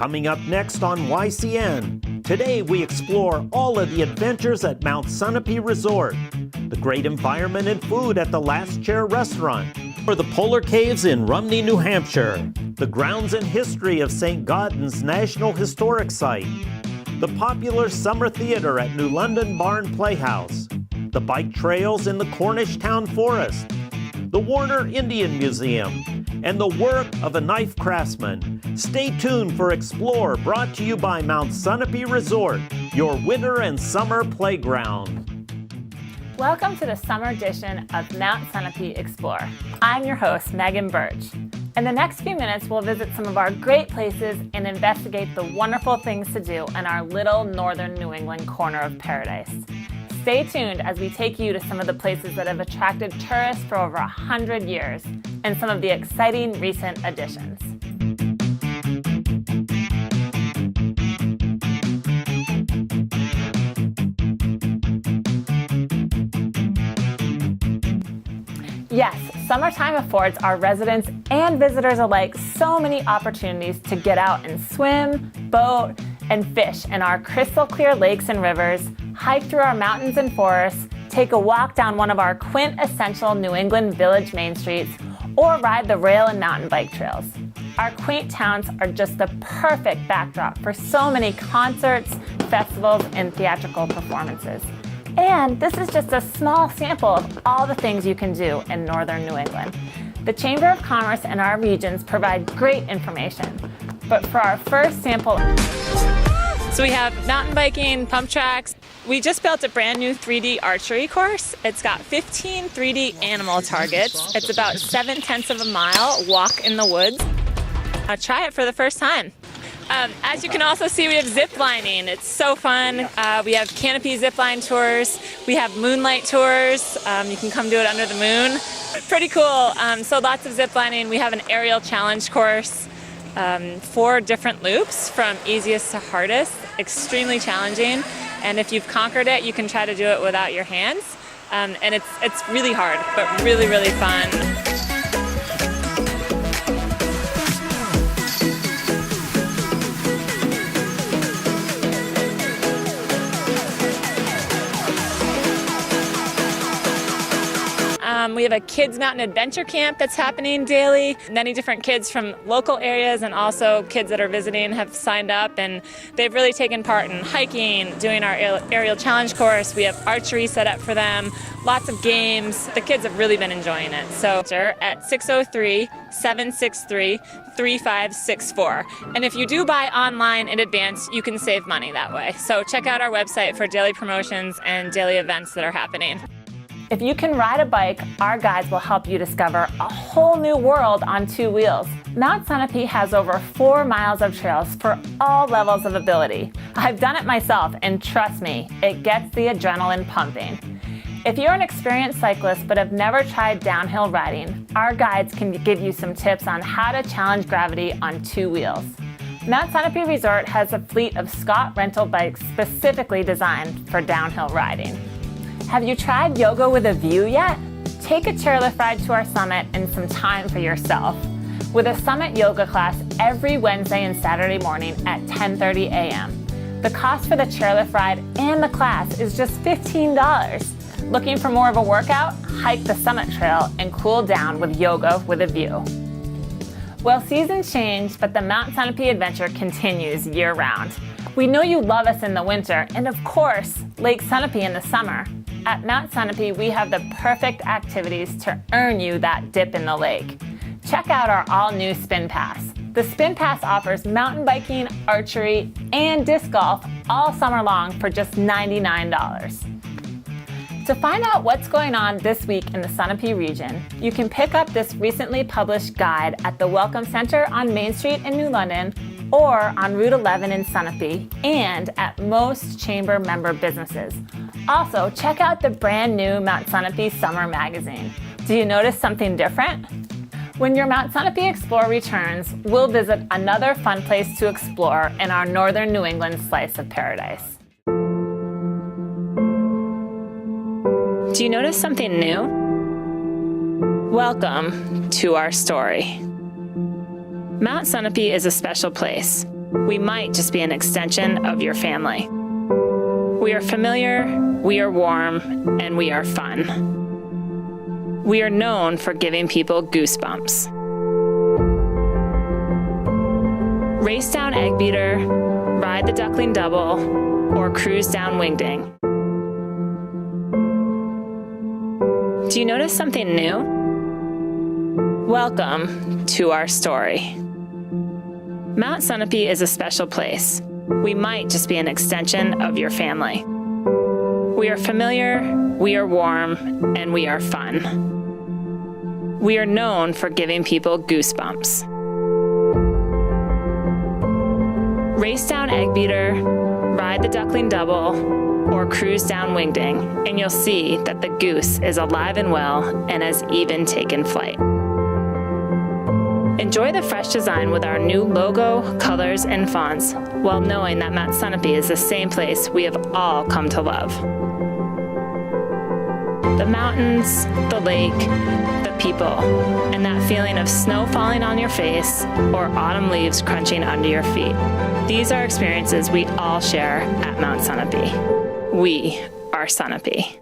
Coming up next on YCN. Today we explore all of the adventures at Mount Sunapee Resort, the great environment and food at the Last Chair restaurant, or the polar caves in Rumney, New Hampshire, the grounds and history of St. Gaudens National Historic Site, the popular summer theater at New London Barn Playhouse, the bike trails in the Cornish Town Forest, the Warner Indian Museum, and the work of a knife craftsman. Stay tuned for Explore, brought to you by Mount Sunapee Resort, your winter and summer playground. Welcome to the summer edition of Mount Sunapee Explore. I'm your host, Megan Birch. In the next few minutes, we'll visit some of our great places and investigate the wonderful things to do in our little northern New England corner of paradise. Stay tuned as we take you to some of the places that have attracted tourists for over 100 years and some of the exciting recent additions. Yes, summertime affords our residents and visitors alike so many opportunities to get out and swim, boat, and fish in our crystal clear lakes and rivers, hike through our mountains and forests, take a walk down one of our quintessential New England village main streets, or ride the rail and mountain bike trails. Our quaint towns are just the perfect backdrop for so many concerts, festivals, and theatrical performances. And this is just a small sample of all the things you can do in northern New England. The Chamber of Commerce and our regions provide great information. But for our first sample, so we have mountain biking, pump tracks. We just built a brand new 3D archery course. It's got 15 3D animal targets. It's about 0.7 of a mile walk in the woods. Try it for the first time. As you can also see, we have zip lining. It's so fun. We have canopy zip line tours. We have moonlight tours. You can come do it under the moon. Pretty cool. So lots of zip lining. We have an aerial challenge course. 4 different loops from easiest to hardest. Extremely challenging. And if you've conquered it, you can try to do it without your hands. And it's really hard, but really, really fun. We have a Kidz Mountain Adventure Camp that's happening daily. Many different kids from local areas and also kids that are visiting have signed up, and they've really taken part in hiking, doing our aerial challenge course. We have archery set up for them, lots of games. The kids have really been enjoying it. So at 603-763-3564. And if you do buy online in advance, you can save money that way. So check out our website for daily promotions and daily events that are happening. if you can ride a bike, our guides will help you discover a whole new world on 2 wheels. Mount Sunapee has over 4 miles of trails for all levels of ability. I've done it myself, and trust me, it gets the adrenaline pumping. If you're an experienced cyclist but have never tried downhill riding, our guides can give you some tips on how to challenge gravity on 2 wheels. Mount Sunapee Resort has a fleet of Scott rental bikes specifically designed for downhill riding. Have you tried yoga with a view yet? Take a chairlift ride to our summit and some time for yourself. With a summit yoga class every Wednesday and Saturday morning at 10:30 a.m. The cost for the chairlift ride and the class is just $15. Looking for more of a workout? Hike the summit trail and cool down with yoga with a view. Well, seasons change, but the Mount Sunapee adventure continues year-round. We know you love us in the winter, and of course, Lake Sunapee in the summer. At Mount Sunapee, we have the perfect activities to earn you that dip in the lake. Check out our all-new Spin Pass. The Spin Pass offers mountain biking, archery, and disc golf all summer long for just $99. To find out what's going on this week in the Sunapee region, you can pick up this recently published guide at the Welcome Center on Main Street in New London, or on Route 11 in Sunapee, and at most Chamber member businesses. Also, check out the brand new Mount Sunapee Summer Magazine. Do you notice something different? When your Mount Sunapee Explore returns, we'll visit another fun place to explore in our northern New England slice of paradise. Do you notice something new? Welcome to our story. Mount Sunapee is a special place. We might just be an extension of your family. We are familiar, we are warm, and we are fun. We are known for giving people goosebumps. Race down Egg Beater, ride the Duckling Double, or cruise down Wingding. Do you notice something new? Welcome to our story. Mount Sunapee is a special place. We might just be an extension of your family. We are familiar, we are warm, and we are fun. We are known for giving people goosebumps. Race down Egg Beater, ride the Duckling Double, or cruise down Wingding, and you'll see that the goose is alive and well and has even taken flight. Enjoy the fresh design with our new logo, colors, and fonts, while knowing that Mount Sunapee is the same place we have all come to love. The mountains, the lake, the people, and that feeling of snow falling on your face or autumn leaves crunching under your feet. These are experiences we all share at Mount Sunapee. We are Sunapee.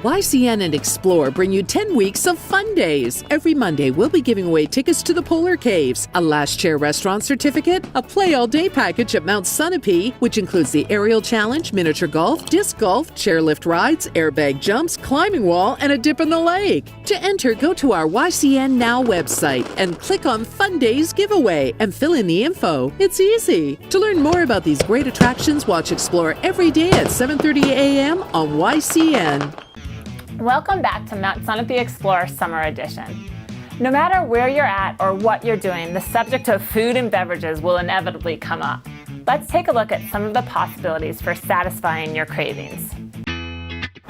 YCN and Explore bring you 10 weeks of fun days. Every Monday, we'll be giving away tickets to the Polar Caves, a Last Chair restaurant certificate, a play all-day package at Mount Sunapee, which includes the aerial challenge, miniature golf, disc golf, chairlift rides, airbag jumps, climbing wall, and a dip in the lake. To enter, go to our YCN Now website and click on Fun Days Giveaway and fill in the info. It's easy. To learn more about these great attractions, watch Explore every day at 7:30 a.m. on YCN. Welcome back to Mount Sunapee Explorer Summer Edition. No matter where you're at or what you're doing, the subject of food and beverages will inevitably come up. Let's take a look at some of the possibilities for satisfying your cravings.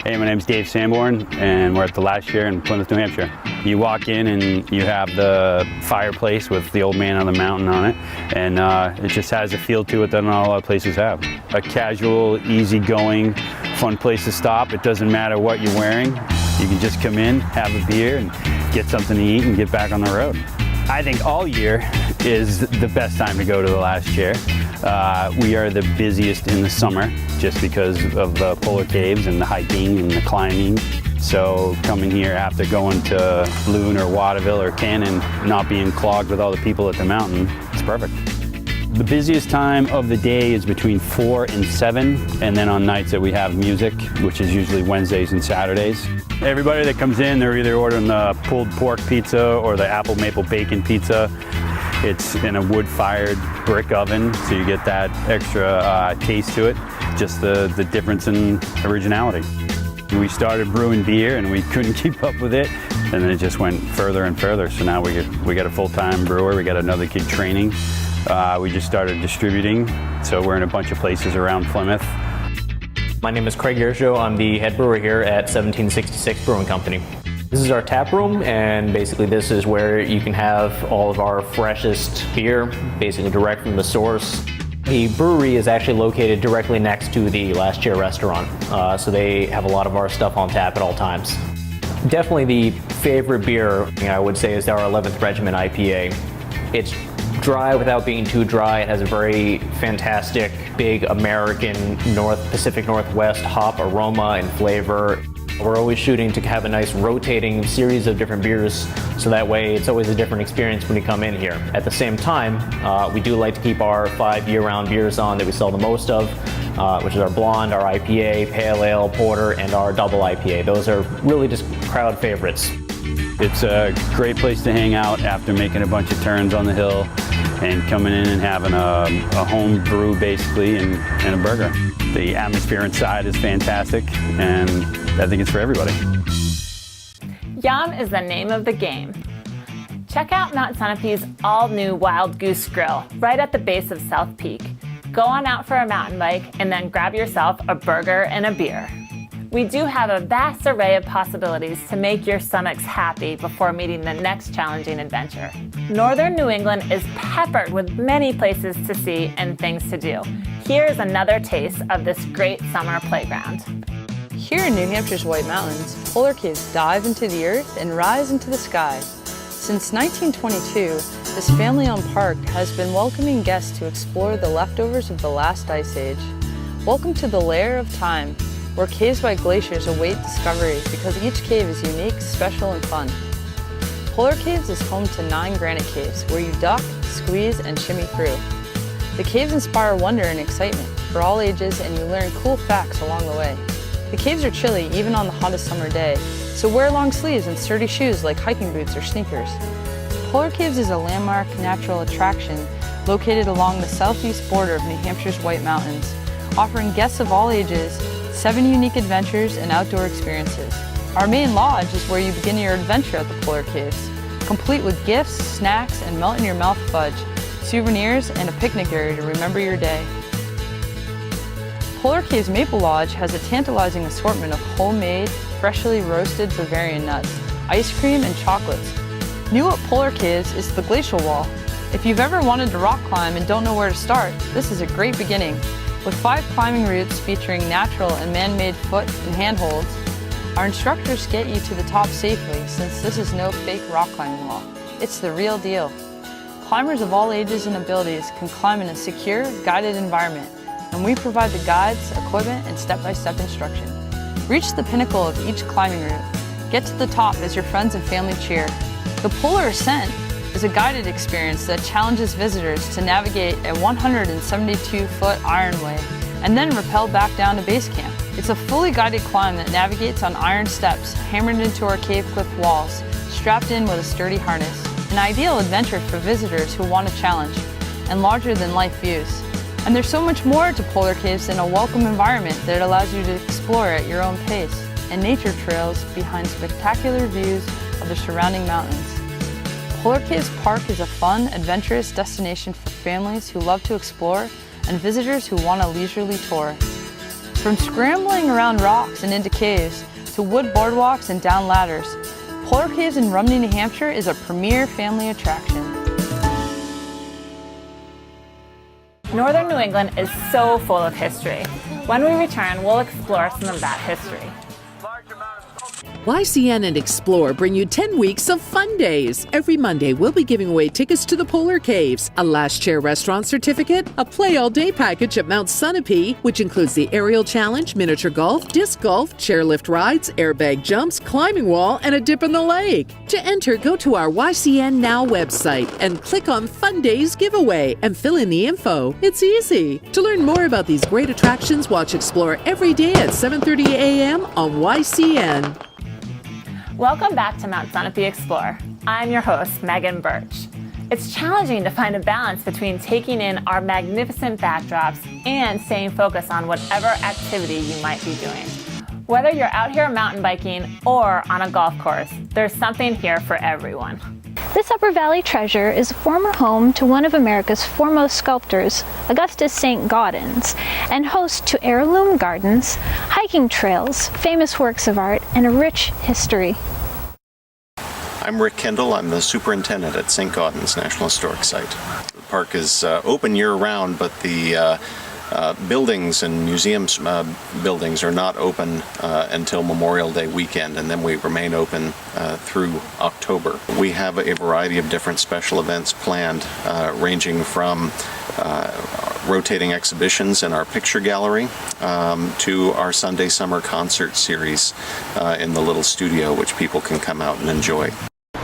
Hey, my name's Dave Sanborn, and we're at the Last Chair in Plymouth, New Hampshire. You walk in and you have the fireplace with the old man on the mountain on it, and it just has a feel to it that not a lot of places have. A casual, easygoing, fun place to stop. It doesn't matter what you're wearing. You can just come in, have a beer, and get something to eat and get back on the road. I think all year is the best time to go to the Last Chair. We are the busiest in the summer just because of the polar caves and the hiking and the climbing. So coming here after going to Loon or Waterville or Cannon, not being clogged with all the people at the mountain, it's perfect. The busiest time of the day is between 4 and 7, and then on nights that we have music, which is usually Wednesdays and Saturdays. Everybody that comes in, they're either ordering the pulled pork pizza or the apple maple bacon pizza. It's in a wood-fired brick oven, so you get that extra taste to it, just the difference in originality. We started brewing beer and we couldn't keep up with it, and then it just went further and further. So now we got a full-time brewer, we got another kid training. We just started distributing, so we're in a bunch of places around Plymouth. My name is Craig Gershow. I'm the head brewer here at 1766 Brewing Company. This is our tap room, and basically this is where you can have all of our freshest beer, basically direct from the source. The brewery is actually located directly next to the Last Chair restaurant, so they have a lot of our stuff on tap at all times. Definitely the favorite beer, I would say, is our 11th Regiment IPA. It's dry without being too dry. It has a very fantastic, big American Pacific Northwest hop aroma and flavor. We're always shooting to have a nice rotating series of different beers, so that way it's always a different experience when you come in here. At the same time, we do like to keep our 5 year-round beers on that we sell the most of, which is our blonde, our IPA, pale ale, porter, and our double IPA. Those are really just crowd favorites. It's a great place to hang out after making a bunch of turns on the hill and coming in and having a home brew basically and a burger. The atmosphere inside is fantastic, and I think it's for everybody. Yum is the name of the game. Check out Mount Sunapee's all-new Wild Goose Grill right at the base of South Peak. Go on out for a mountain bike and then grab yourself a burger and a beer. We do have a vast array of possibilities to make your stomachs happy before meeting the next challenging adventure. Northern New England is peppered with many places to see and things to do. Here's another taste of this great summer playground. Here in New Hampshire's White Mountains, polar caves dive into the earth and rise into the sky. Since 1922, this family-owned park has been welcoming guests to explore the leftovers of the last ice age. Welcome to the lair of time, where caves by glaciers await discovery because each cave is unique, special, and fun. Polar Caves is home to 9 granite caves where you duck, squeeze, and shimmy through. The caves inspire wonder and excitement for all ages, and you learn cool facts along the way. The caves are chilly even on the hottest summer day, so wear long sleeves and sturdy shoes like hiking boots or sneakers. Polar Caves is a landmark natural attraction located along the southeast border of New Hampshire's White Mountains, offering guests of all ages 7 unique adventures and outdoor experiences. Our main lodge is where you begin your adventure at the Polar Caves, complete with gifts, snacks, and melt-in-your-mouth fudge, souvenirs, and a picnic area to remember your day. Polar Caves Maple Lodge has a tantalizing assortment of homemade, freshly roasted Bavarian nuts, ice cream, and chocolates. New at Polar Caves is the Glacial Wall. If you've ever wanted to rock climb and don't know where to start, this is a great beginning. With 5 climbing routes featuring natural and man-made foot and handholds, our instructors get you to the top safely since this is no fake rock climbing wall. It's the real deal. Climbers of all ages and abilities can climb in a secure, guided environment, and we provide the guides, equipment, and step-by-step instruction. Reach the pinnacle of each climbing route. Get to the top as your friends and family cheer. The Polar Ascent is a guided experience that challenges visitors to navigate a 172-foot iron way and then rappel back down to base camp. It's a fully guided climb that navigates on iron steps hammered into our cave cliff walls, strapped in with a sturdy harness. An ideal adventure for visitors who want a challenge and larger-than-life views. And there's so much more to Polar Caves than a welcome environment that allows you to explore at your own pace, and nature trails behind spectacular views of the surrounding mountains. Polar Caves Park is a fun, adventurous destination for families who love to explore and visitors who want a leisurely tour. From scrambling around rocks and into caves to wood boardwalks and down ladders, Polar Caves in Rumney, New Hampshire is a premier family attraction. Northern New England is so full of history. When we return, we'll explore some of that history. YCN and Explore bring you 10 weeks of fun days. Every Monday, we'll be giving away tickets to the Polar Caves, a last chair restaurant certificate, a play all day package at Mount Sunapee, which includes the aerial challenge, miniature golf, disc golf, chairlift rides, airbag jumps, climbing wall, and a dip in the lake. To enter, go to our YCN Now website and click on Fun Days Giveaway and fill in the info. It's easy. To learn more about these great attractions, watch Explore every day at 7:30 a.m. on YCN. Welcome back to Mount Sunapee Explore. I'm your host, Megan Birch. It's challenging to find a balance between taking in our magnificent backdrops and staying focused on whatever activity you might be doing. Whether you're out here mountain biking or on a golf course, there's something here for everyone. This Upper Valley treasure is a former home to one of America's foremost sculptors, Augustus St. Gaudens, and host to heirloom gardens, hiking trails, famous works of art, and a rich history. I'm Rick Kendall. I'm the superintendent at St. Gaudens National Historic Site. The park is open year-round, but the buildings and museums buildings are not open until Memorial Day weekend, and then we remain open through October. We have a variety of different special events planned, ranging from rotating exhibitions in our picture gallery to our Sunday summer concert series in the little studio, which people can come out and enjoy.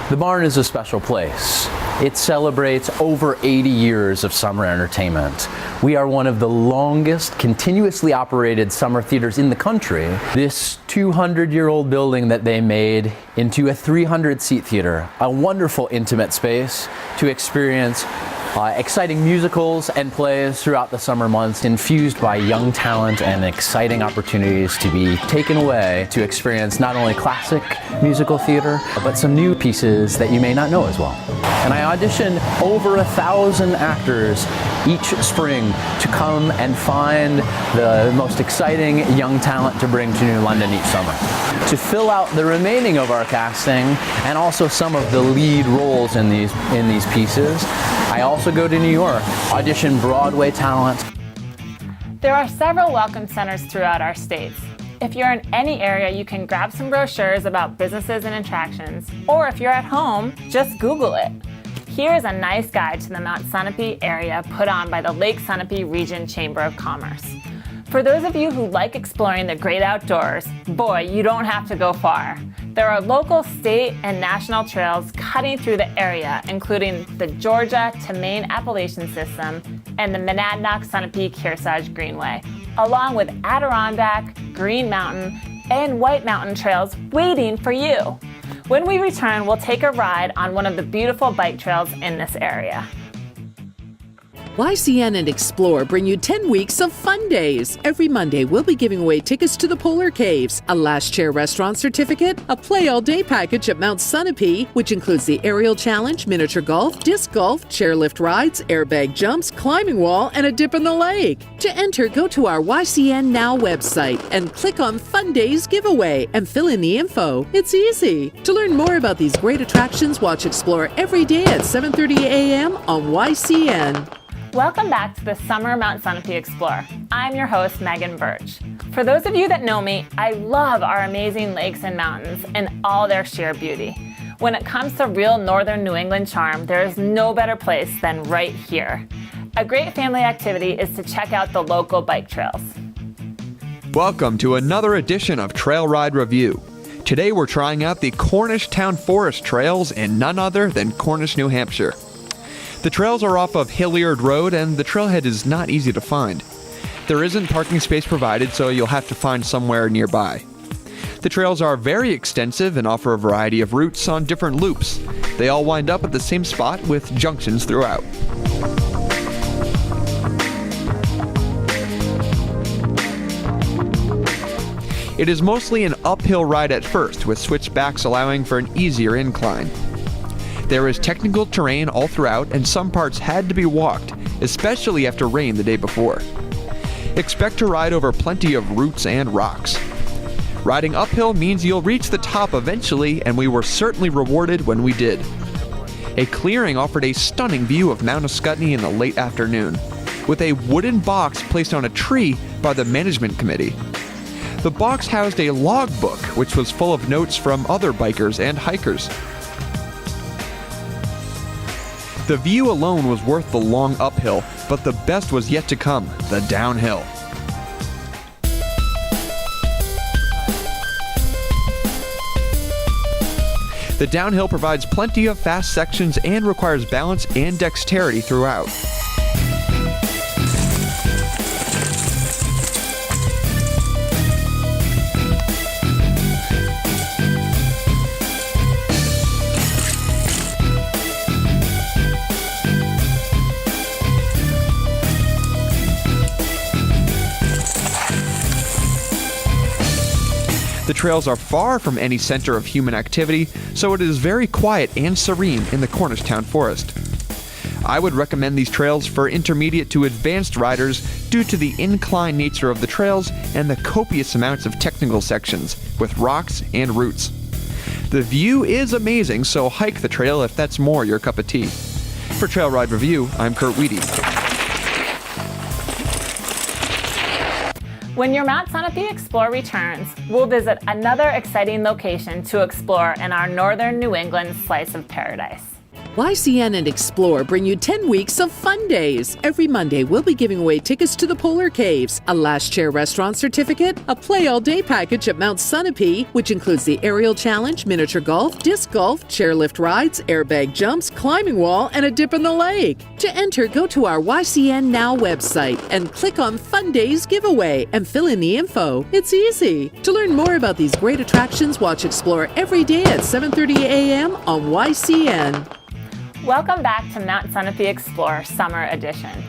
The barn is a special place. It celebrates over 80 years of summer entertainment. We are one of the longest continuously operated summer theaters in the country. This 200-year-old building that they made into a 300-seat theater, a wonderful intimate space to experience exciting musicals and plays throughout the summer months, infused by young talent and exciting opportunities to be taken away to experience not only classic musical theater, but some new pieces that you may not know as well. And I audition over 1,000 actors each spring to come and find the most exciting young talent to bring to New London each summer. To fill out the remaining of our casting and also some of the lead roles in these pieces, I also go to New York, audition Broadway talent. There are several welcome centers throughout our states. If you're in any area, you can grab some brochures about businesses and attractions, or if you're at home, just Google it. Here's a nice guide to the Mount Sunapee area put on by the Lake Sunapee Region Chamber of Commerce. For those of you who like exploring the great outdoors, boy, you don't have to go far. There are local, state, and national trails cutting through the area, including the Georgia to Maine Appalachian System and the Monadnock-Sunapee-Kearsarge Greenway, along with Adirondack, Green Mountain, and White Mountain trails waiting for you. When we return, we'll take a ride on one of the beautiful bike trails in this area. YCN and Explore bring you 10 weeks of fun days. Every Monday, we'll be giving away tickets to the Polar Caves, a last chair restaurant certificate, a play all day package at Mount Sunapee, which includes the aerial challenge, miniature golf, disc golf, chairlift rides, airbag jumps, climbing wall, and a dip in the lake. To enter, go to our YCN Now website and click on Fun Days Giveaway and fill in the info. It's easy. To learn more about these great attractions, watch Explore every day at 7:30 a.m. on YCN. Welcome back to the Summer Mount Sunapee Explorer. I'm your host, Megan Birch. For those of you that know me, I love our amazing lakes and mountains and all their sheer beauty. When it comes to real northern New England charm, there is no better place than right here. A great family activity is to check out the local bike trails. Welcome to another edition of Trail Ride Review. Today we're trying out the Cornish Town Forest trails in none other than Cornish, New Hampshire. The trails are off of Hilliard Road, and the trailhead is not easy to find. There isn't parking space provided, so you'll have to find somewhere nearby. The trails are very extensive and offer a variety of routes on different loops. They all wind up at the same spot with junctions throughout. It is mostly an uphill ride at first, with switchbacks allowing for an easier incline. There is technical terrain all throughout, and some parts had to be walked, especially after rain the day before. Expect to ride over plenty of roots and rocks. Riding uphill means you'll reach the top eventually, and we were certainly rewarded when we did. A clearing offered a stunning view of Mount Ascutney in the late afternoon, with a wooden box placed on a tree by the management committee. The box housed a logbook, which was full of notes from other bikers and hikers. The view alone was worth the long uphill, but the best was yet to come, the downhill. The downhill provides plenty of fast sections and requires balance and dexterity throughout. The trails are far from any center of human activity, so it is very quiet and serene in the Cornish Town Forest. I would recommend these trails for intermediate to advanced riders due to the incline nature of the trails and the copious amounts of technical sections, with rocks and roots. The view is amazing, so hike the trail if that's more your cup of tea. For Trail Ride Review, I'm Kurt Weedy. When your Mount Sunapee Explore returns, we'll visit another exciting location to explore in our northern New England slice of paradise. YCN and Explore bring you 10 weeks of fun days. Every Monday, we'll be giving away tickets to the Polar Caves, a last chair restaurant certificate, a play all day package at Mount Sunapee, which includes the aerial challenge, miniature golf, disc golf, chairlift rides, airbag jumps, climbing wall, and a dip in the lake. To enter, go to our YCN Now website and click on Fun Days Giveaway and fill in the info. It's easy. To learn more about these great attractions, watch Explore every day at 7:30 a.m. on YCN. Welcome back to Mount Sunapee Explorer Summer Edition.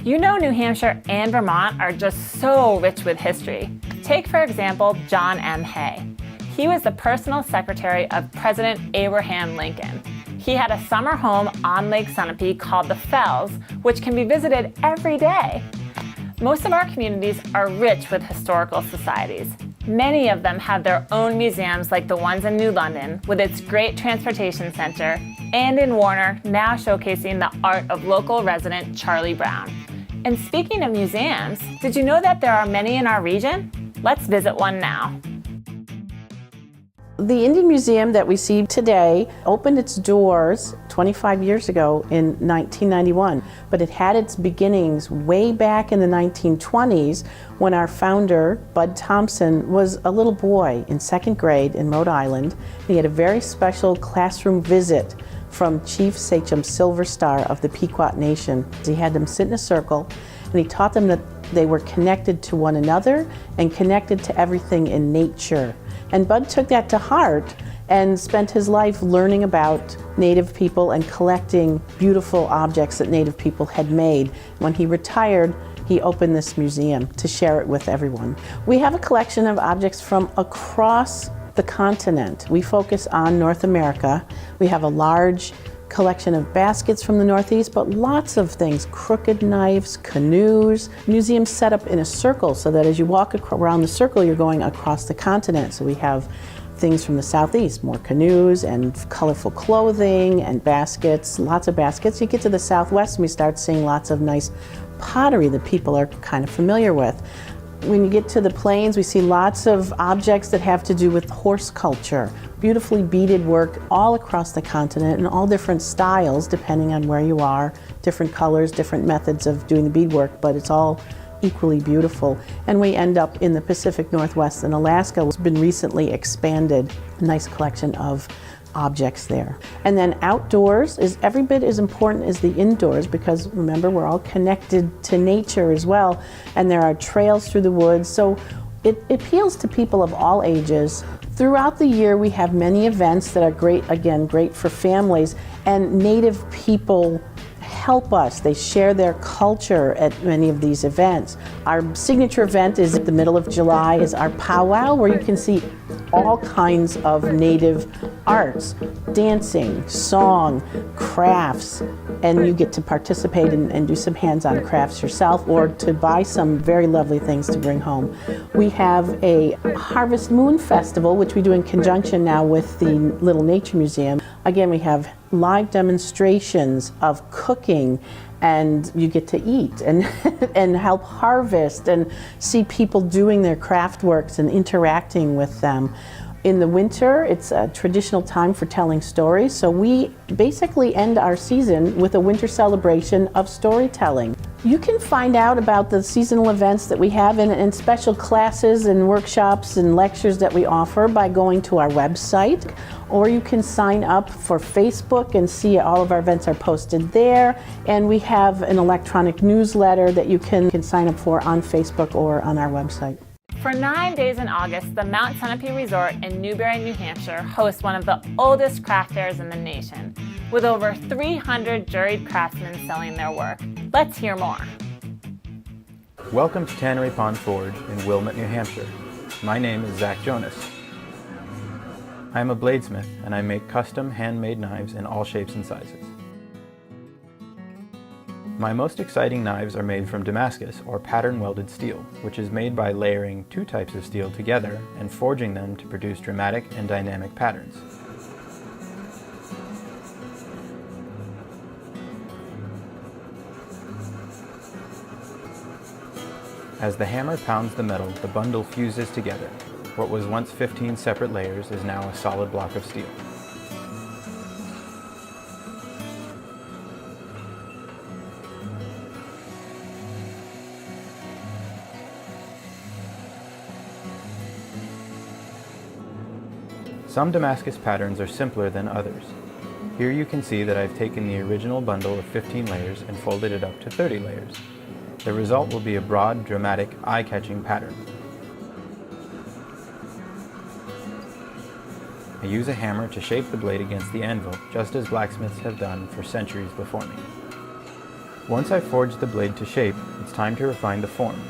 You know New Hampshire and Vermont are just so rich with history. Take, for example, John M. Hay. He was the personal secretary of President Abraham Lincoln. He had a summer home on Lake Sunapee called the Fells, which can be visited every day. Most of our communities are rich with historical societies. Many of them have their own museums like the ones in New London, with its great transportation center, and in Warner, now showcasing the art of local resident Charlie Brown. And speaking of museums, did you know that there are many in our region? Let's visit one now. The Indian Museum that we see today opened its doors 25 years ago in 1991, but it had its beginnings way back in the 1920s when our founder, Bud Thompson, was a little boy in second grade in Rhode Island. He had a very special classroom visit from Chief Sachem Silver Star of the Pequot Nation. He had them sit in a circle and he taught them that they were connected to one another and connected to everything in nature. And Bud took that to heart and spent his life learning about Native people and collecting beautiful objects that Native people had made. When he retired, he opened this museum to share it with everyone. We have a collection of objects from across the continent. We focus on North America. We have a large collection of baskets from the Northeast, but lots of things, crooked knives, canoes. Museums set up in a circle so that as you walk around the circle, you're going across the continent. So we have things from the Southeast, more canoes and colorful clothing and baskets, lots of baskets. You get to the Southwest and we start seeing lots of nice pottery that people are kind of familiar with. When you get to the plains, we see lots of objects that have to do with horse culture. Beautifully beaded work all across the continent in all different styles depending on where you are, different colors, different methods of doing the beadwork, but it's all equally beautiful. And we end up in the Pacific Northwest in Alaska. It's been recently expanded, a nice collection of objects there. And then outdoors is every bit as important as the indoors because remember we're all connected to nature as well and there are trails through the woods, so it appeals to people of all ages. Throughout the year we have many events that are great, again, great for families, and Native people help us. They share their culture at many of these events. Our signature event is at the middle of July, is our powwow, where you can see all kinds of Native arts, dancing, song, crafts, and you get to participate and do some hands-on crafts yourself or to buy some very lovely things to bring home. We have a Harvest Moon Festival, which we do in conjunction now with the Little Nature Museum. Again, we have live demonstrations of cooking, and you get to eat and and help harvest and see people doing their craft works and interacting with them. In the winter, it's a traditional time for telling stories, so we basically end our season with a winter celebration of storytelling. You can find out about the seasonal events that we have and special classes and workshops and lectures that we offer by going to our website, or you can sign up for Facebook and see all of our events are posted there, and we have an electronic newsletter that you can sign up for on Facebook or on our website. For 9 days in August, the Mount Sunapee Resort in Newbury, New Hampshire hosts one of the oldest craft fairs in the nation, with over 300 juried craftsmen selling their work. Let's hear more. Welcome to Tannery Pond Forge in Wilmot, New Hampshire. My name is Zach Jonas. I am a bladesmith and I make custom handmade knives in all shapes and sizes. My most exciting knives are made from Damascus, or pattern welded steel, which is made by layering two types of steel together and forging them to produce dramatic and dynamic patterns. As the hammer pounds the metal, the bundle fuses together. What was once 15 separate layers is now a solid block of steel. Some Damascus patterns are simpler than others. Here you can see that I've taken the original bundle of 15 layers and folded it up to 30 layers. The result will be a broad, dramatic, eye-catching pattern. I use a hammer to shape the blade against the anvil, just as blacksmiths have done for centuries before me. Once I've forged the blade to shape, it's time to refine the form.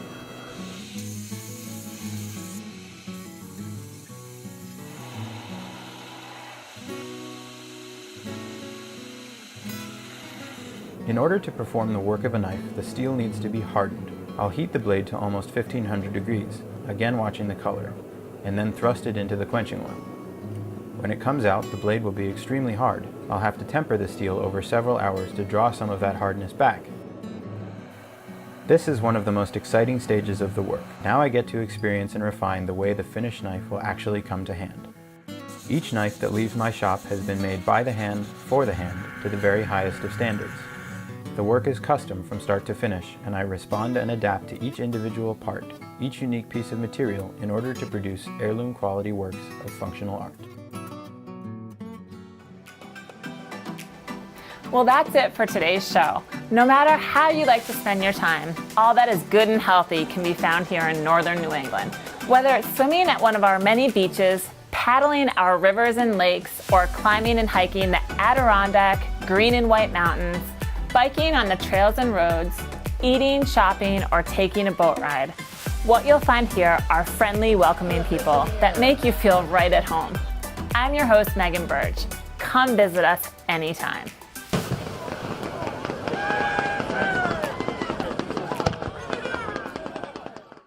In order to perform the work of a knife, the steel needs to be hardened. I'll heat the blade to almost 1500 degrees, again watching the color, and then thrust it into the quenching oil. When it comes out, the blade will be extremely hard. I'll have to temper the steel over several hours to draw some of that hardness back. This is one of the most exciting stages of the work. Now I get to experience and refine the way the finished knife will actually come to hand. Each knife that leaves my shop has been made by the hand, for the hand, to the very highest of standards. The work is custom from start to finish, and I respond and adapt to each individual part, each unique piece of material, in order to produce heirloom quality works of functional art. Well, that's it for today's show. No matter how you like to spend your time, all that is good and healthy can be found here in northern New England. Whether it's swimming at one of our many beaches, paddling our rivers and lakes, or climbing and hiking the Adirondack, Green and White Mountains, biking on the trails and roads, eating, shopping, or taking a boat ride, what you'll find here are friendly, welcoming people that make you feel right at home. I'm your host, Megan Birch. Come visit us anytime.